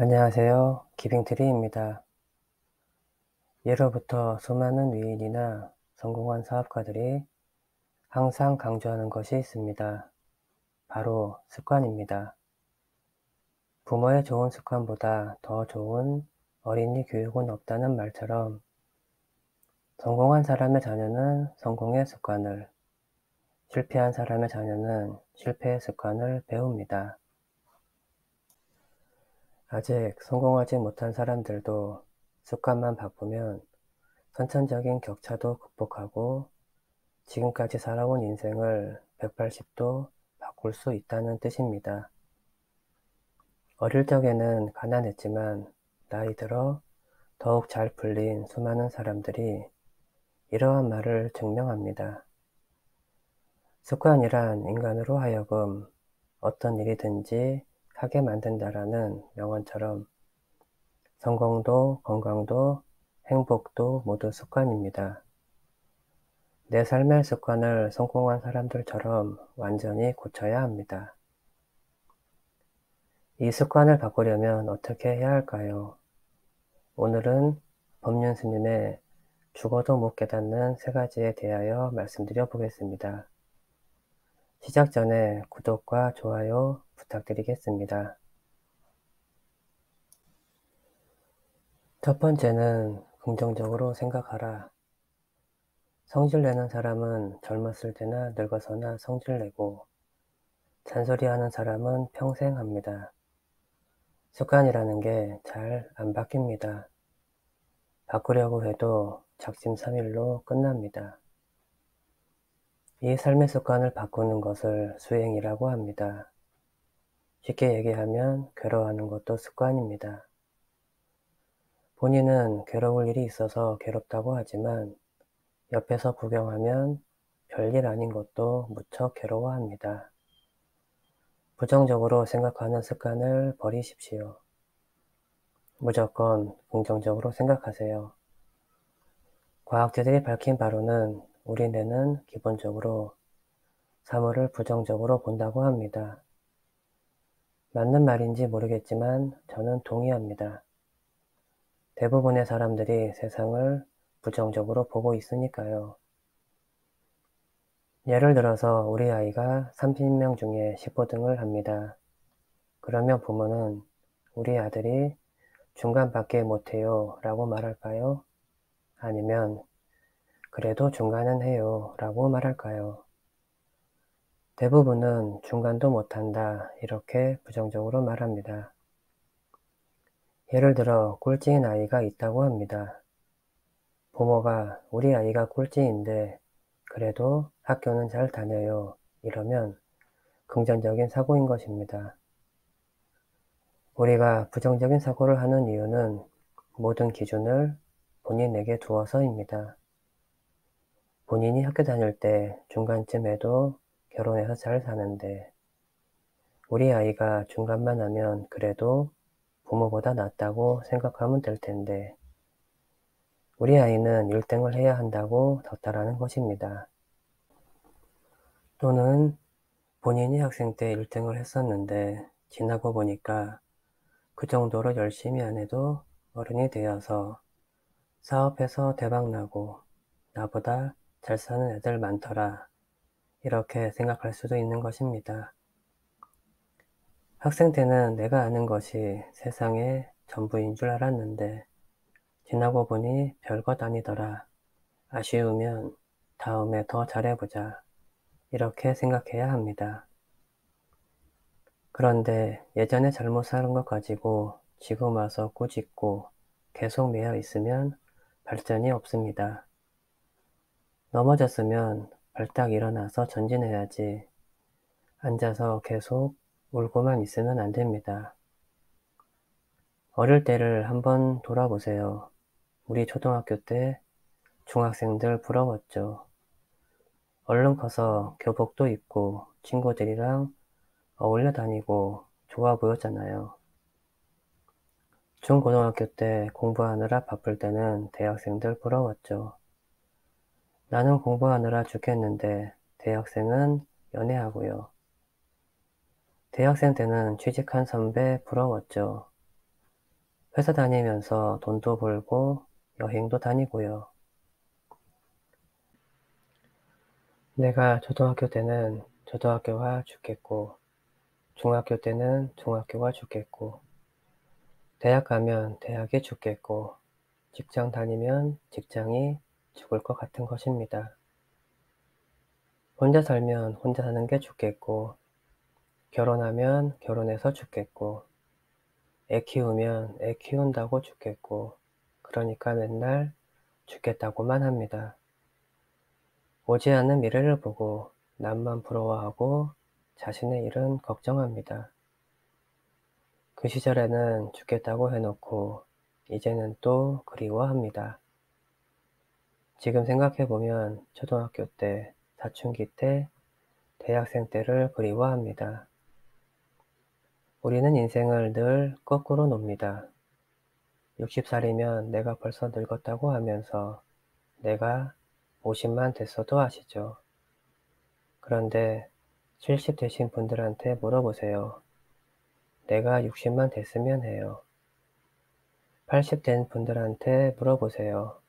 안녕하세요. 기빙트리입니다. 예로부터 수많은 위인이나 성공한 사업가들이 항상 강조하는 것이 있습니다. 바로 습관입니다. 부모의 좋은 습관보다 더 좋은 어린이 교육은 없다는 말처럼 성공한 사람의 자녀는 성공의 습관을, 실패한 사람의 자녀는 실패의 습관을 배웁니다. 아직 성공하지 못한 사람들도 습관만 바꾸면 선천적인 격차도 극복하고 지금까지 살아온 인생을 180도 바꿀 수 있다는 뜻입니다. 어릴 적에는 가난했지만 나이 들어 더욱 잘 풀린 수많은 사람들이 이러한 말을 증명합니다. 습관이란 인간으로 하여금 어떤 일이든지 하게 만든다라는 명언처럼 성공도 건강도 행복도 모두 습관입니다. 내 삶의 습관을 성공한 사람들처럼 완전히 고쳐야 합니다. 이 습관을 바꾸려면 어떻게 해야 할까요? 오늘은 법륜 스님의 죽어도 못 깨닫는 세 가지에 대하여 말씀드려 보겠습니다. 시작 전에 구독과 좋아요 부탁드리겠습니다. 첫 번째는 긍정적으로 생각하라. 성질내는 사람은 젊었을 때나 늙어서나 성질내고 잔소리하는 사람은 평생 합니다. 습관이라는 게 잘 안 바뀝니다. 바꾸려고 해도 작심삼일로 끝납니다. 이 삶의 습관을 바꾸는 것을 수행이라고 합니다. 쉽게 얘기하면 괴로워하는 것도 습관입니다. 본인은 괴로울 일이 있어서 괴롭다고 하지만 옆에서 구경하면 별일 아닌 것도 무척 괴로워합니다. 부정적으로 생각하는 습관을 버리십시오. 무조건 긍정적으로 생각하세요. 과학자들이 밝힌 바로는 우리 뇌는 기본적으로 사물을 부정적으로 본다고 합니다. 맞는 말인지 모르겠지만 저는 동의합니다. 대부분의 사람들이 세상을 부정적으로 보고 있으니까요. 예를 들어서 우리 아이가 30명 중에 15등을 합니다. 그러면 부모는 우리 아들이 중간밖에 못해요 라고 말할까요? 아니면 그래도 중간은 해요 라고 말할까요? 대부분은 중간도 못한다 이렇게 부정적으로 말합니다. 예를 들어 꼴찌인 아이가 있다고 합니다. 부모가 우리 아이가 꼴찌인데 그래도 학교는 잘 다녀요 이러면 긍정적인 사고인 것입니다. 우리가 부정적인 사고를 하는 이유는 모든 기준을 본인에게 두어서입니다. 본인이 학교 다닐 때 중간쯤에도 결혼해서 잘 사는데 우리 아이가 중간만 하면 그래도 부모보다 낫다고 생각하면 될 텐데 우리 아이는 1등을 해야 한다고 덧달하는 것입니다. 또는 본인이 학생 때 1등을 했었는데 지나고 보니까 그 정도로 열심히 안 해도 어른이 되어서 사업해서 대박나고 나보다 잘 사는 애들 많더라. 이렇게 생각할 수도 있는 것입니다. 학생 때는 내가 아는 것이 세상의 전부인 줄 알았는데 지나고 보니 별것 아니더라. 아쉬우면 다음에 더 잘해보자. 이렇게 생각해야 합니다. 그런데 예전에 잘못 사는 것 가지고 지금 와서 꾸짖고 계속 매여 있으면 발전이 없습니다. 넘어졌으면 벌떡 일어나서 전진해야지 앉아서 계속 울고만 있으면 안 됩니다. 어릴 때를 한번 돌아보세요. 우리 초등학교 때 중학생들 부러웠죠. 얼른 커서 교복도 입고 친구들이랑 어울려 다니고 좋아 보였잖아요. 중고등학교 때 공부하느라 바쁠 때는 대학생들 부러웠죠. 나는 공부하느라 죽겠는데 대학생은 연애하고요. 대학생 때는 취직한 선배 부러웠죠. 회사 다니면서 돈도 벌고 여행도 다니고요. 내가 초등학교 때는 초등학교가 죽겠고, 중학교 때는 중학교가 죽겠고, 대학 가면 대학이 죽겠고, 직장 다니면 직장이 죽을 것 같은 것입니다. 혼자 살면 혼자 사는 게 죽겠고, 결혼하면 결혼해서 죽겠고, 애 키우면 애 키운다고 죽겠고, 그러니까 맨날 죽겠다고만 합니다. 오지 않는 미래를 보고 남만 부러워하고 자신의 일은 걱정합니다. 그 시절에는 죽겠다고 해놓고 이제는 또 그리워합니다. 지금 생각해보면 초등학교 때, 사춘기 때, 대학생 때를 그리워합니다. 우리는 인생을 늘 거꾸로 놉니다. 60살이면 내가 벌써 늙었다고 하면서 내가 50만 됐어도 아시죠? 그런데 70 되신 분들한테 물어보세요. 내가 60만 됐으면 해요. 80 된 분들한테 물어보세요.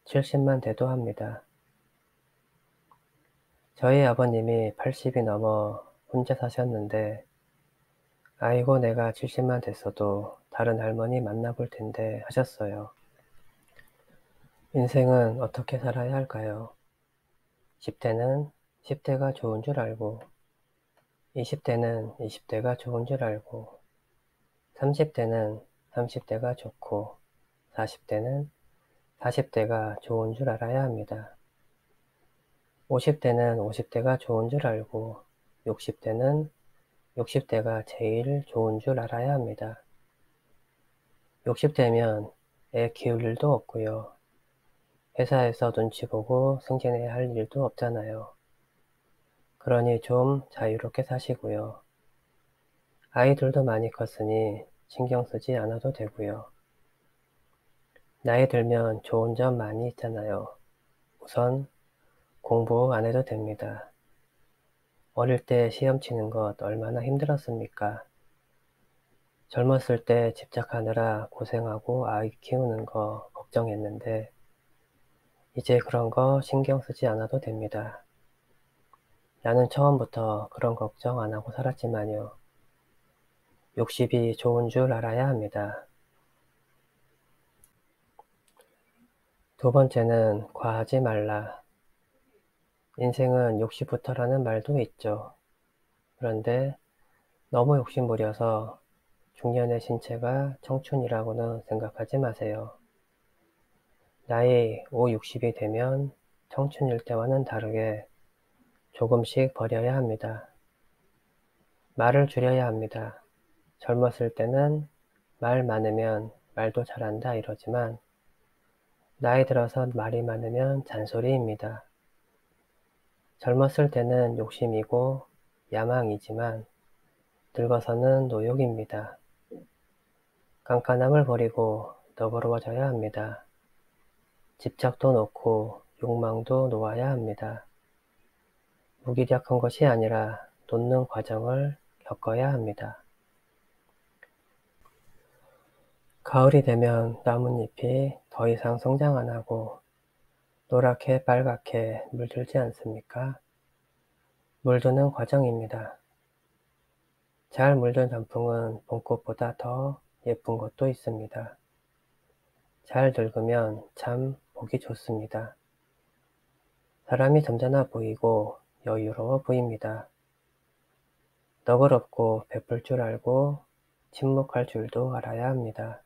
70만 돼도 합니다. 저희 아버님이 80이 넘어 혼자 사셨는데 아이고 내가 70만 됐어도 다른 할머니 만나볼 텐데 하셨어요. 인생은 어떻게 살아야 할까요? 10대는 10대가 좋은 줄 알고 20대는 20대가 좋은 줄 알고 30대는 30대가 좋고 40대는 40대가 좋은 줄 알아야 합니다. 50대는 50대가 좋은 줄 알고 60대는 60대가 제일 좋은 줄 알아야 합니다. 60대면 애 키울 일도 없고요. 회사에서 눈치 보고 승진해야 할 일도 없잖아요. 그러니 좀 자유롭게 사시고요. 아이들도 많이 컸으니 신경 쓰지 않아도 되고요. 나이 들면 좋은 점 많이 있잖아요. 우선 공부 안 해도 됩니다. 어릴 때 시험 치는 것 얼마나 힘들었습니까? 젊었을 때 집착하느라 고생하고 아이 키우는 거 걱정했는데 이제 그런 거 신경 쓰지 않아도 됩니다. 나는 처음부터 그런 걱정 안 하고 살았지만요. 60이 좋은 줄 알아야 합니다. 두 번째는 과하지 말라. 인생은 60부터라는 말도 있죠. 그런데 너무 욕심부려서 중년의 신체가 청춘이라고는 생각하지 마세요. 나이 5, 60이 되면 청춘일 때와는 다르게 조금씩 버려야 합니다. 말을 줄여야 합니다. 젊었을 때는 말 많으면 말도 잘한다 이러지만 나이 들어서 말이 많으면 잔소리입니다. 젊었을 때는 욕심이고 야망이지만 늙어서는 노욕입니다. 깐깐함을 버리고 너그러워져야 합니다. 집착도 놓고 욕망도 놓아야 합니다. 무기력한 것이 아니라 놓는 과정을 겪어야 합니다. 가을이 되면 나뭇잎이 더 이상 성장 안 하고 노랗게 빨갛게 물들지 않습니까? 물드는 과정입니다. 잘 물든 단풍은 봄꽃보다 더 예쁜 것도 있습니다. 잘 늙으면 참 보기 좋습니다. 사람이 점잖아 보이고 여유로워 보입니다. 너그럽고 베풀 줄 알고 침묵할 줄도 알아야 합니다.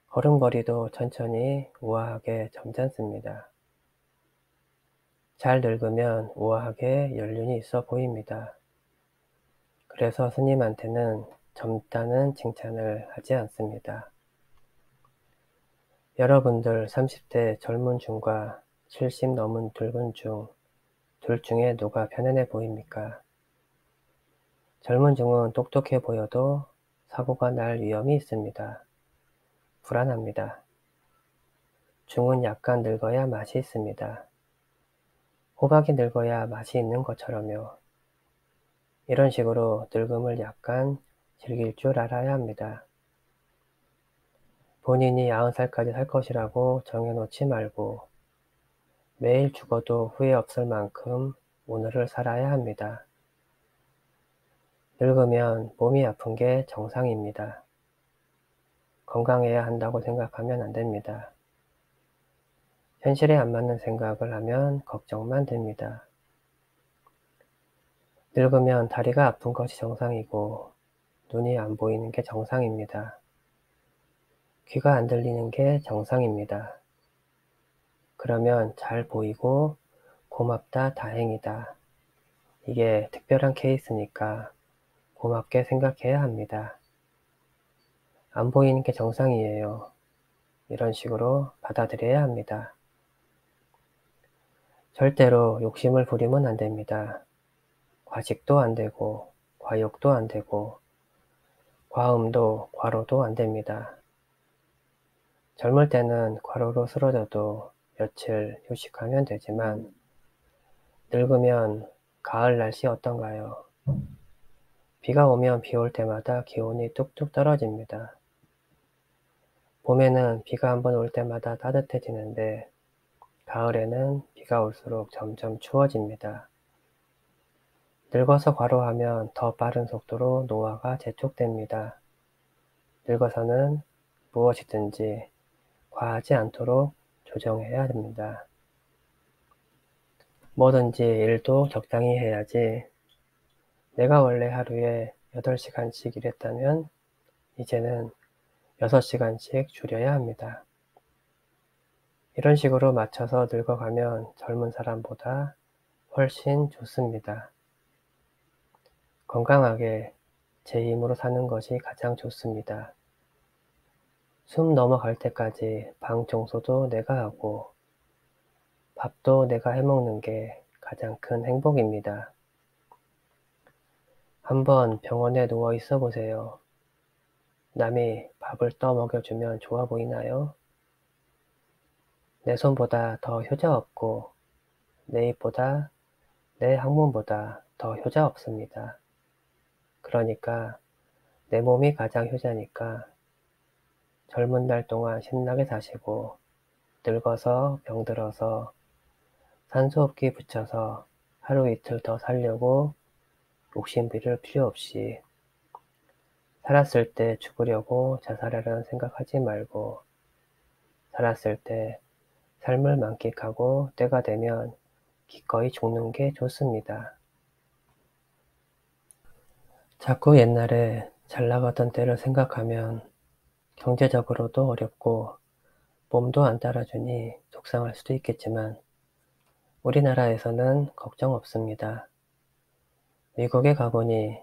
걸음걸이도 천천히 우아하게 점잖습니다. 잘 늙으면 우아하게 연륜이 있어 보입니다. 그래서 스님한테는 젊다는 칭찬을 하지 않습니다. 여러분들 30대 젊은 중과 70 넘은 늙은 중, 둘 중에 누가 편안해 보입니까? 젊은 중은 똑똑해 보여도 사고가 날 위험이 있습니다. 불안합니다. 중은 약간 늙어야 맛이 있습니다. 호박이 늙어야 맛이 있는 것처럼요. 이런 식으로 늙음을 약간 즐길 줄 알아야 합니다. 본인이 90살까지 살 것이라고 정해놓지 말고 매일 죽어도 후회 없을 만큼 오늘을 살아야 합니다. 늙으면 몸이 아픈 게 정상입니다. 건강해야 한다고 생각하면 안 됩니다. 현실에 안 맞는 생각을 하면 걱정만 됩니다. 늙으면 다리가 아픈 것이 정상이고 눈이 안 보이는 게 정상입니다. 귀가 안 들리는 게 정상입니다. 그러면 잘 보이고 고맙다, 다행이다. 이게 특별한 케이스니까 고맙게 생각해야 합니다. 안 보이는 게 정상이에요. 이런 식으로 받아들여야 합니다. 절대로 욕심을 부리면 안 됩니다. 과식도 안 되고 과욕도 안 되고 과음도 과로도 안 됩니다. 젊을 때는 과로로 쓰러져도 며칠 휴식하면 되지만 늙으면 가을 날씨 어떤가요? 비가 오면 비 올 때마다 기온이 뚝뚝 떨어집니다. 봄에는 비가 한번 올 때마다 따뜻해지는데 가을에는 비가 올수록 점점 추워집니다. 늙어서 과로하면 더 빠른 속도로 노화가 재촉됩니다. 늙어서는 무엇이든지 과하지 않도록 조정해야 됩니다. 뭐든지 일도 적당히 해야지. 내가 원래 하루에 8시간씩 일했다면 이제는 6시간씩 줄여야 합니다. 이런 식으로 맞춰서 늙어가면 젊은 사람보다 훨씬 좋습니다. 건강하게 제 힘으로 사는 것이 가장 좋습니다. 숨 넘어갈 때까지 방 청소도 내가 하고 밥도 내가 해먹는 게 가장 큰 행복입니다. 한번 병원에 누워 있어 보세요. 남이 밥을 떠 먹여주면 좋아 보이나요? 내 손보다 더 효자 없고 내 입보다 내 학문보다 더 효자 없습니다. 그러니까 내 몸이 가장 효자니까 젊은 날 동안 신나게 사시고 늙어서 병들어서 산소호흡기 붙여서 하루 이틀 더 살려고 욕심 부릴 필요 없이 살았을 때 죽으려고 자살하려는 생각하지 말고 살았을 때 삶을 만끽하고 때가 되면 기꺼이 죽는 게 좋습니다. 자꾸 옛날에 잘 나가던 때를 생각하면 경제적으로도 어렵고 몸도 안 따라주니 속상할 수도 있겠지만 우리나라에서는 걱정 없습니다. 미국에 가보니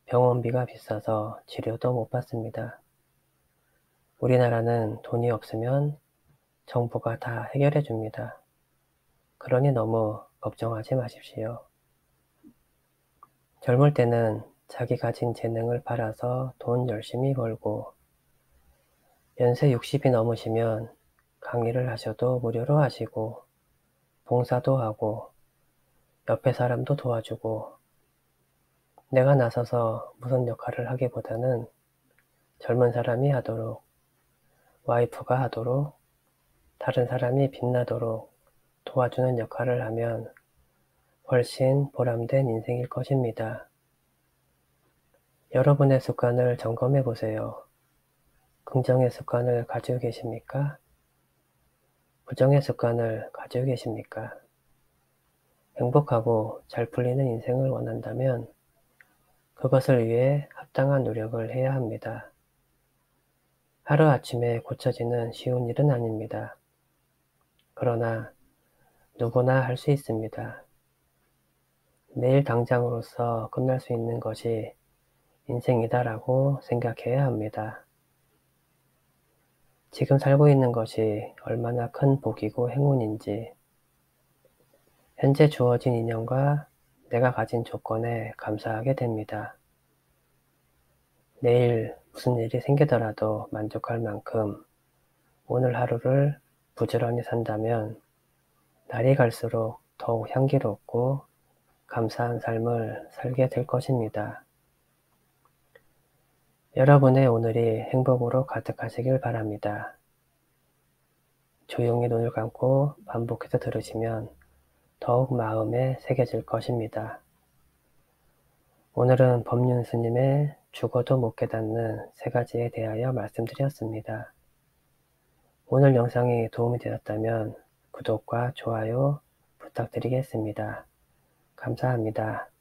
병원비가 비싸서 치료도 못 받습니다. 우리나라는 돈이 없으면 정부가 다 해결해 줍니다. 그러니 너무 걱정하지 마십시오. 젊을 때는 자기 가진 재능을 팔아서 돈 열심히 벌고 연세 60이 넘으시면 강의를 하셔도 무료로 하시고 봉사도 하고 옆에 사람도 도와주고 내가 나서서 무슨 역할을 하기보다는 젊은 사람이 하도록 와이프가 하도록 다른 사람이 빛나도록 도와주는 역할을 하면 훨씬 보람된 인생일 것입니다. 여러분의 습관을 점검해 보세요. 긍정의 습관을 가지고 계십니까? 부정의 습관을 가지고 계십니까? 행복하고 잘 풀리는 인생을 원한다면 그것을 위해 합당한 노력을 해야 합니다. 하루아침에 고쳐지는 쉬운 일은 아닙니다. 그러나 누구나 할 수 있습니다. 내일 당장으로서 끝날 수 있는 것이 인생이다라고 생각해야 합니다. 지금 살고 있는 것이 얼마나 큰 복이고 행운인지 현재 주어진 인연과 내가 가진 조건에 감사하게 됩니다. 내일 무슨 일이 생기더라도 만족할 만큼 오늘 하루를 부지런히 산다면 날이 갈수록 더욱 향기롭고 감사한 삶을 살게 될 것입니다. 여러분의 오늘이 행복으로 가득하시길 바랍니다. 조용히 눈을 감고 반복해서 들으시면 더욱 마음에 새겨질 것입니다. 오늘은 법륜 스님의 죽어도 못 깨닫는 3가지에 대하여 말씀드렸습니다. 오늘 영상이 도움이 되었다면 구독과 좋아요 부탁드리겠습니다. 감사합니다.